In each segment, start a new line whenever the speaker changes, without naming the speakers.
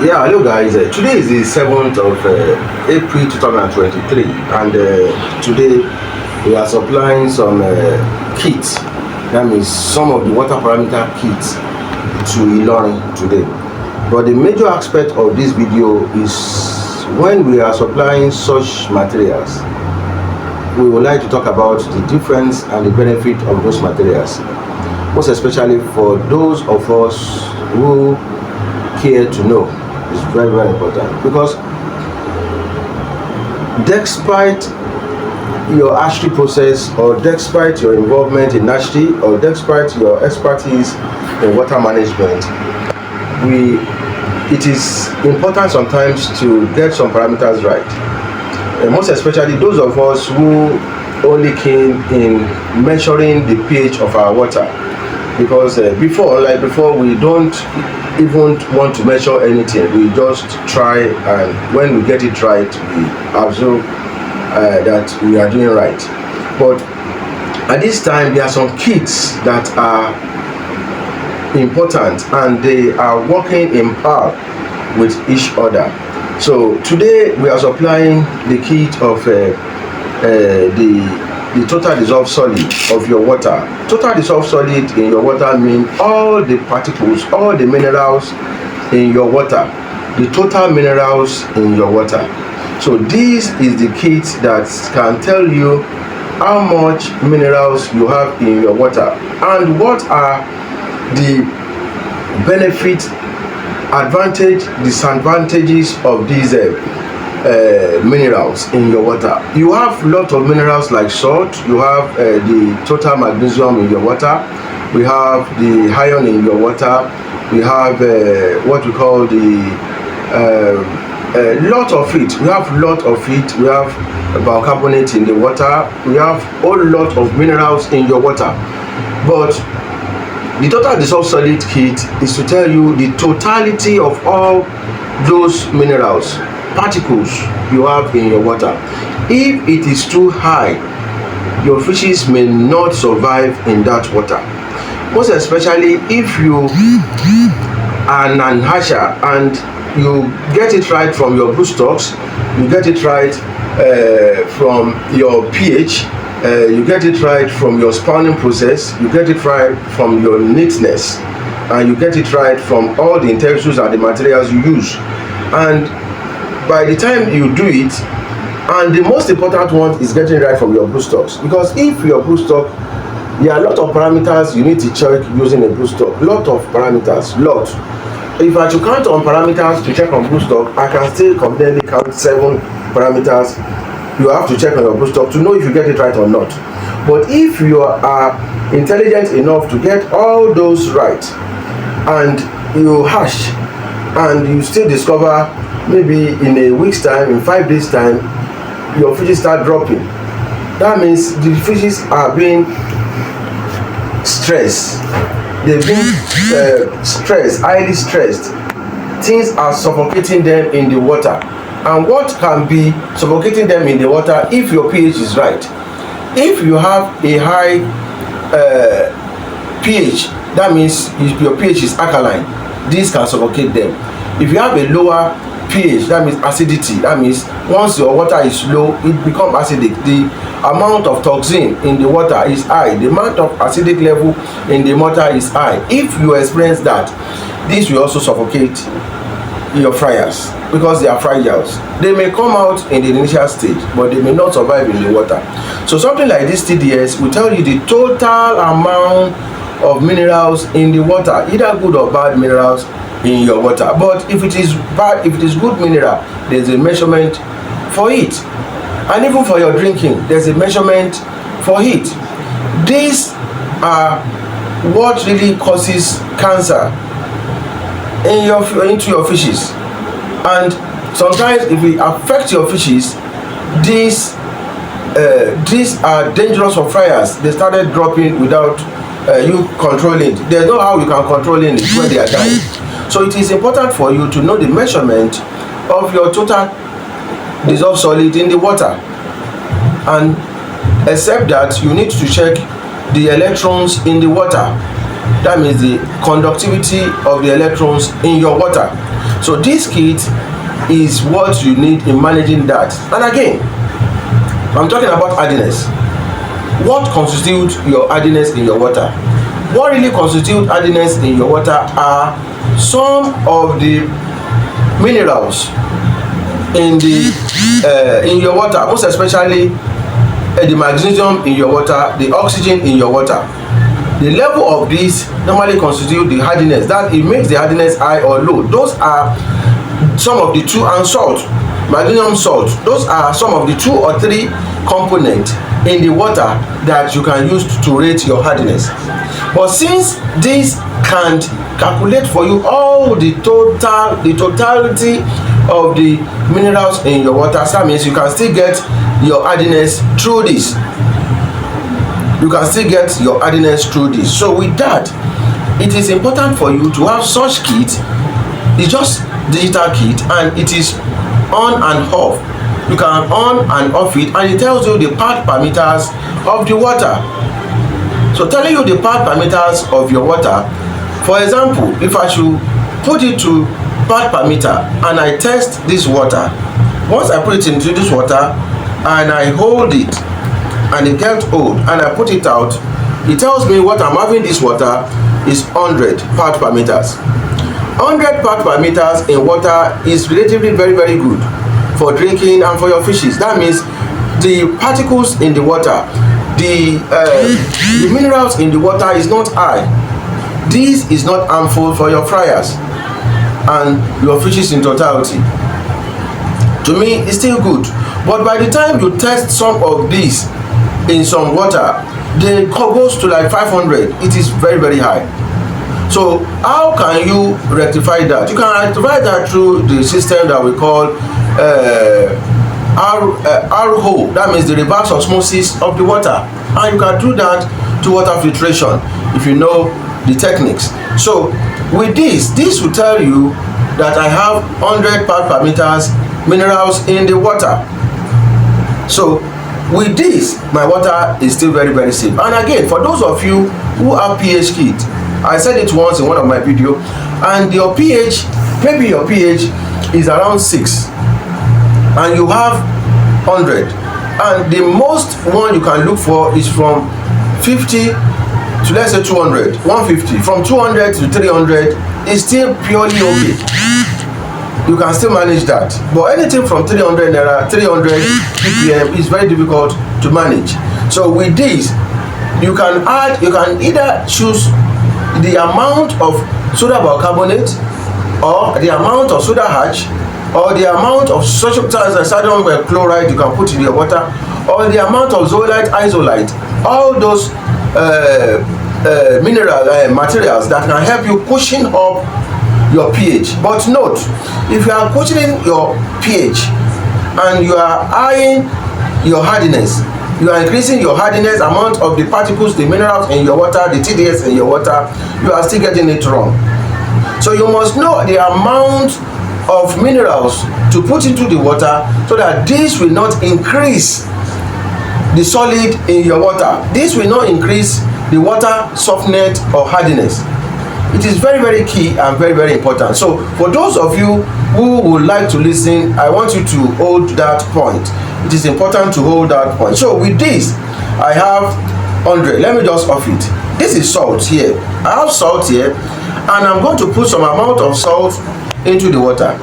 Yeah, hello guys. Today is the 7th of April 2023, and today we are supplying some kits. That means some of the water parameter kits to Ilorin today. But the major aspect of this video is when we are supplying such materials, we would like to talk about the difference and the benefit of those materials, most especially for those of us who care to know. It's very, very important, because despite your hatchery process, or despite your involvement in hatchery, or despite your expertise in water management, it is important sometimes to get some parameters right, and most especially those of us who only keen in measuring the pH of our water, because before we don't even want to measure anything. We just try, and when we get it right, we assume that we are doing right. But at this time, there are some kits that are important, and they are working in par with each other. So today we are supplying the kit of the total dissolved solid of your water. Total dissolved solid in your water means all the particles, all the minerals in your water, the total minerals in your water. So this is the kit that can tell you how much minerals you have in your water and what are the benefits, advantage, disadvantages of these minerals in your water. You have a lot of minerals like salt. You have the total magnesium in your water. We have the iron in your water. We have what we call the lot of it. We have lot of it. We have bicarbonate in the water. We have a whole lot of minerals in your water. But the total dissolved solid kit is to tell you the totality of all those minerals, particles you have in your water. If it is too high, your fishes may not survive in that water, most especially if you are an hatcher and you get it right from your brood stocks, you get it right from your pH, you get it right from your spawning process, you get it right from your neatness, and you get it right from all the interviews and the materials you use. And by the time you do it, and the most important one is getting right from your brood stocks, because if your brood stock, there are a lot of parameters you need to check using a brood stock. Lot of parameters, lot. If I should count on parameters to check on brood stock, I can still confidently count 7 parameters you have to check on your brood stock to know if you get it right or not. But if you are intelligent enough to get all those right, and you hash, and you still discover maybe in a week's time, in 5 days time, your fishes start dropping, that means the fishes are being stressed. They've been stressed, highly stressed. Things are suffocating them in the water. And what can be suffocating them in the water if your pH is right? If you have a high pH, that means your pH is alkaline. This can suffocate them. If you have a lower pH, that means acidity. That means once your water is low, it becomes acidic. The amount of toxin in the water is high. The amount of acidic level in the water is high. If you experience that, this will also suffocate your fryers, because they are fragile. They may come out in the initial stage, but they may not survive in the water. So something like this TDS will tell you the total amount of minerals in the water, either good or bad minerals in your water. But if it is bad, if it is good mineral, there's a measurement for it. And even for your drinking, there's a measurement for it. These are what really causes cancer into your fishes. And sometimes if it affects your fishes, these are dangerous for fryers. They started dropping without you controlling it. There's no how you can control it when they are dying. So it is important for you to know the measurement of your total dissolved solid in the water, and except that you need to check the electrons in the water. That means the conductivity of the electrons in your water. So this kit is what you need in managing that. And again, I'm talking about hardiness. What constitutes your hardiness in your water? What really constitutes hardiness in your water are some of the minerals in your water, most especially the magnesium in your water, the oxygen in your water. The level of this normally constitute the hardiness, that it makes the hardiness high or low. Those are some of the two, and salt, magnesium salt, those are some of the 2 or 3 components in the water that you can use to rate your hardiness. But since this can't calculate for you all the totality of the minerals in your water, so that means you can still get your hardiness through this. You can still get your hardiness through this. So with that, it is important for you to have such kit. It's just digital kit, and it is on and off. You can on and off it, and it tells you the part parameters of the water. So telling you the part parameters of your water, for example, if I should put it to part parameter and I test this water, once I put it into this water and I hold it and it gets old and I put it out, it tells me what I'm having this water is 100 part parameters. 100 part parameters in water is relatively very good for drinking and for your fishes. That means the particles in the water, the minerals in the water is not high. This is not harmful for your fryers and your fishes in totality. To me, it's still good. But by the time you test some of these in some water, the goes to like 500. It is very high. So how can you rectify that? You can rectify that through the system that we call RO. That means the reverse osmosis of the water, and you can do that to water filtration if you know the techniques. So with this will tell you that I have 100 part parameters minerals in the water. So with this, my water is still very safe. And again, for those of you who have pH kit, I said it once in one of my video, and your pH, maybe your pH is around 6 and you have 100, and the most one you can look for is from 50 to, let's say, 200, 150. From 200 to 300 is still purely okay. You can still manage that. But anything from 300 naira, 300 ppm is very difficult to manage. So with this, you can either choose the amount of soda bicarbonate, or the amount of soda ash, or the amount of sodium chloride you can put in your water, or the amount of zeolite, isolite, all those materials that can help you cushion up your pH. But note, if you are cushioning your pH and you are eyeing your hardiness, you are increasing your hardiness, amount of the particles, the minerals in your water, the TDS in your water, you are still getting it wrong. So you must know the amount of minerals to put into the water, so that this will not increase the solid in your water. This will not increase the water softness or hardiness. It is very key and very important. So for those of you who would like to listen, I want you to hold that point. It is important to hold that point. So with this, I have 100. Let me just off it. This is salt here. I have salt here, and I'm going to put some amount of salt into the water,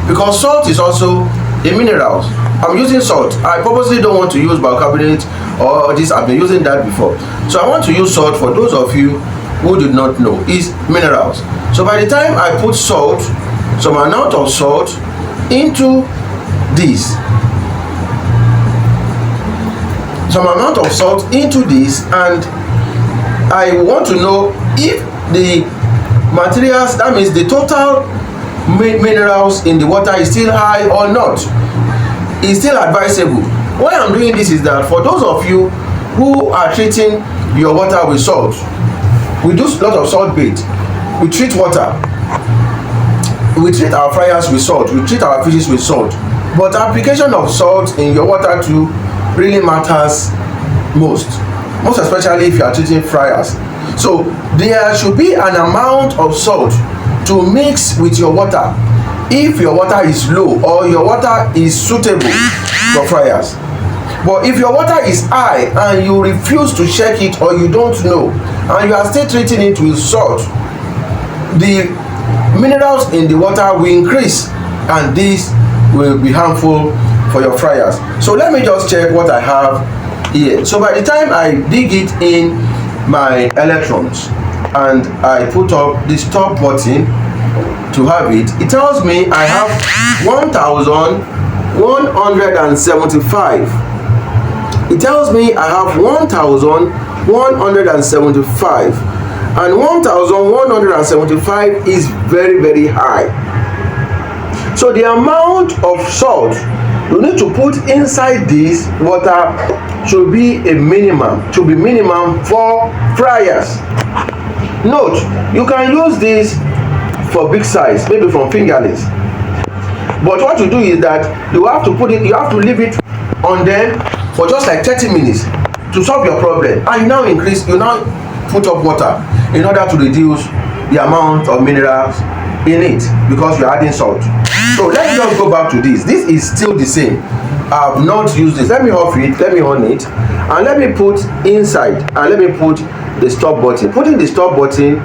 because salt is also a mineral. I'm using salt. I purposely don't want to use bicarbonate or this. I've been using that before. So I want to use salt. For those of you who do not know, is minerals. So by the time I put salt, some amount of salt into this, and I want to know if the materials, that means the total minerals in the water, is still high or not. Is still advisable. Why I'm doing this is that for those of you who are treating your water with salt, we do a lot of salt bait. We treat water, we treat our fryers with salt, we treat our fishes with salt. But application of salt in your water too really matters most especially if you are treating fryers. So there should be an amount of salt to mix with your water if your water is low or your water is suitable for fryers. But if your water is high and you refuse to check it or you don't know and you are still treating it with salt, the minerals in the water will increase and this will be harmful for your fryers. So let me just check what I have here. So by the time I dig it in my electrons and I put up the stop button to have it, it tells me I have 1175. It tells me I have 1175, and 1175 is very, very high. So the amount of salt you need to put inside this water should be a minimum, for fryers. Note, you can use this for big size, maybe from fingerlings. But what you do is that you have to leave it on them for just like 30 minutes to solve your problem, and you now put up water in order to reduce the amount of minerals in it because you are adding salt. So let me just go back to this. This is still the same. I have not used this. Let me off it, let me on it, and let me put inside, and let me put the stop button. Putting the stop button,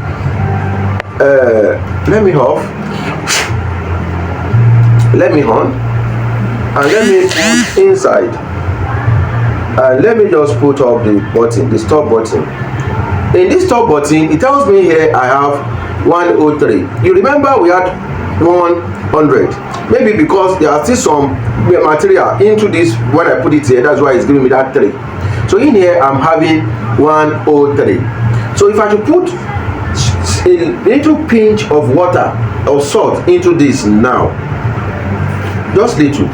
let me off, let me on, and let me put inside, and let me just put up the button, the stop button. In this stop button, it tells me here I have 103. You remember we had 100. Maybe because there are still some material into this when I put it here, that's why it's giving me that 3. So in here I'm having 103. So if I should put a little pinch of water or salt into this now, just little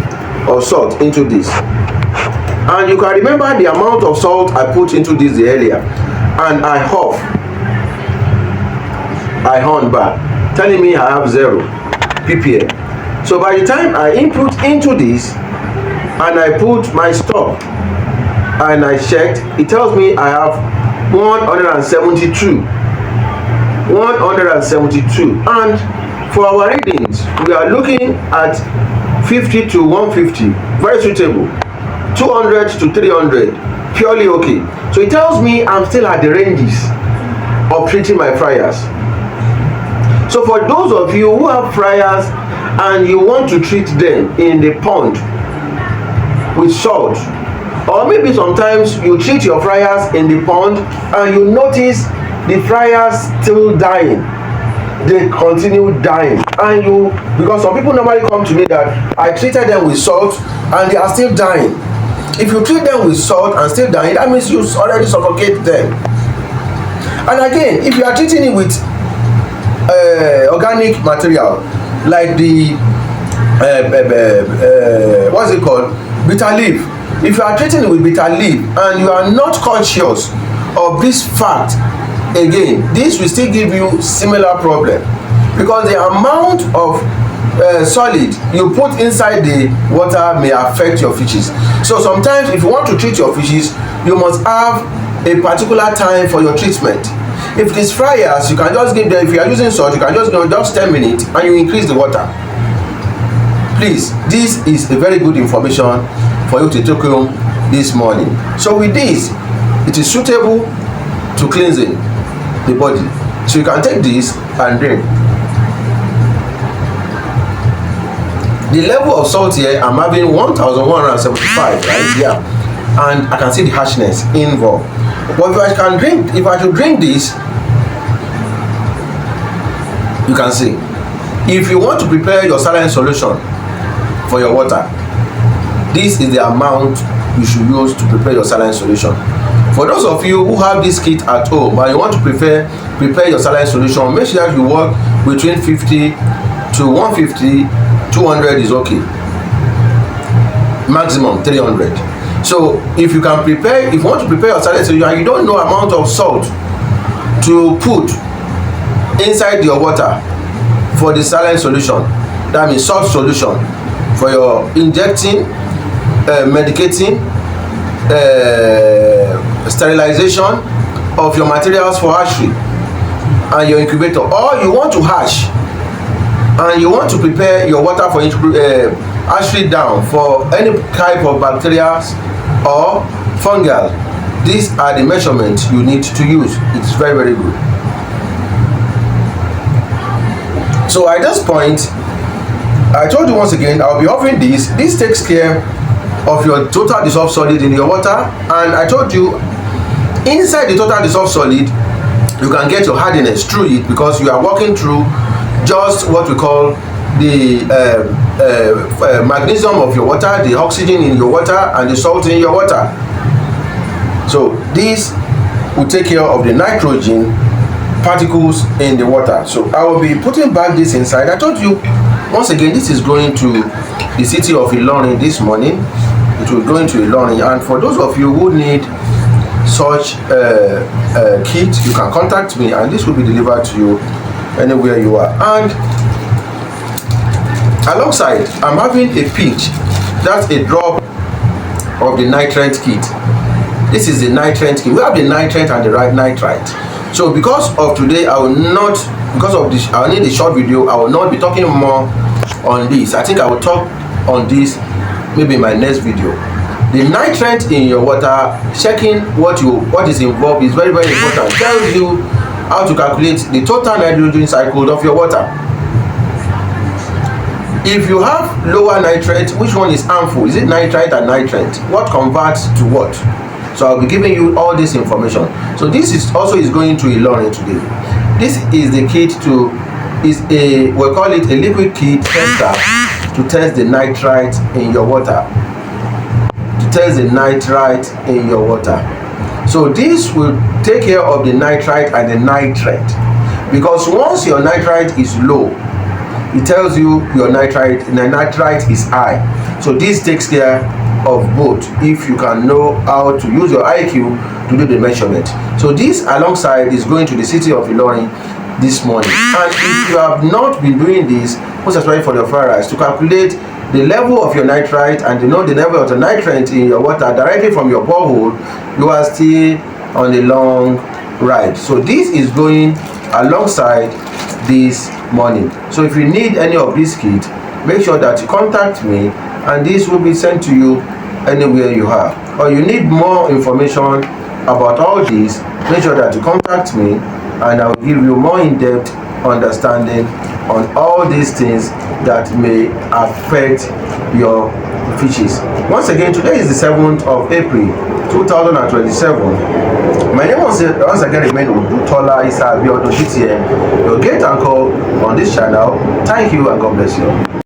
of salt into this, and you can remember the amount of salt I put into this earlier, and I horn back telling me I have 0 ppm. So by the time I input into this and I put my stop and I checked, it tells me I have 172. And for our readings, we are looking at 50 to 150, very suitable. 200 to 300, purely okay. So it tells me I'm still at the ranges of treating my fryers. So for those of you who have fryers and you want to treat them in the pond with salt, or maybe sometimes you treat your fryers in the pond and you notice the fryers still dying, they continue dying, and because some people normally come to me that I treated them with salt and they are still dying. If you treat them with salt and still dying, that means you already suffocate them. And again, if you are treating it with organic material like the what's it called, bitter leaf, if you are treating it with bitter leaf and you are not conscious of this fact, again this will still give you similar problem, because the amount of solid you put inside the water may affect your fishes. So sometimes if you want to treat your fishes, you must have a particular time for your treatment. If it is fryers, you can just give them, if you are using salt, you can just give them just 10 minutes and you increase the water. Please, this is a very good information for you to take home this morning. So with this, it is suitable to cleansing the body. So you can take this and drink. The level of salt here, I'm having 1175 right here, and I can see the harshness involved. But if I should drink this, you can see. If you want to prepare your saline solution for your water, this is the amount you should use to prepare your saline solution. For those of you who have this kit at home and you want to prepare your saline solution, make sure that you work between 50 to 150. 200 is okay, maximum 300. So if you want to prepare your saline solution and you don't know amount of salt to put inside your water for the saline solution, that means salt solution for your injecting, medicating, sterilization of your materials for hatchery and your incubator, or you want to hatch and you want to prepare your water for acid down for any type of bacteria or fungal, these are the measurements you need to use. It's very, very good. So at this point, I told you once again, I'll be offering this. This takes care of your total dissolved solid in your water, and I told you inside the total dissolved solid you can get your hardiness through it, because you are working through just what we call the magnesium of your water, the oxygen in your water, and the salt in your water. So this will take care of the nitrogen particles in the water. So I will be putting back this inside. I told you once again, this is going to the city of Ilorin this morning. It will go into Ilorin, and for those of you who need such kit, you can contact me, and this will be delivered to you anywhere you are. And alongside, I'm having a pinch, that's a drop of the nitrate kit. This is the nitrate kit. We have the nitrate and the nitrite. So because of today, I will not, because of this, I will need a short video. I will not be talking more on this. I think I will talk on this maybe in my next video. The nitrate in your water, checking what is involved is very, very important. It tells you how to calculate the total nitrogen cycle of your water. If you have lower nitrate, which one is harmful? Is it nitrite and nitrate? What converts to what? So I'll be giving you all this information. So this is also going to Ilorin today. This is the kit to, we'll call it a liquid kit tester to test the nitrite in your water. To test the nitrite in your water. So this will take care of the nitrite and the nitrate, because once your nitrite is low, it tells you your nitrite is high. So this takes care of both, if you can know how to use your IQ to do the measurement. So this alongside is going to the city of Ilorin this morning, and if you have not been doing this, most especially for the fires, to calculate the level of your nitrite and to know the level of the nitrate in your water directly from your borehole, you are still on a long ride. So this is going alongside this morning. So if you need any of this kit, make sure that you contact me, and this will be sent to you anywhere you are. Or you need more information about all this, make sure that you contact me, and I will give you more in-depth understanding on all these things that may affect your fishes. Once again, today is the 7th of April 2027. My name once again remains Udutola Isa Abiodun, your gate anchor on this channel. Thank you and God bless you.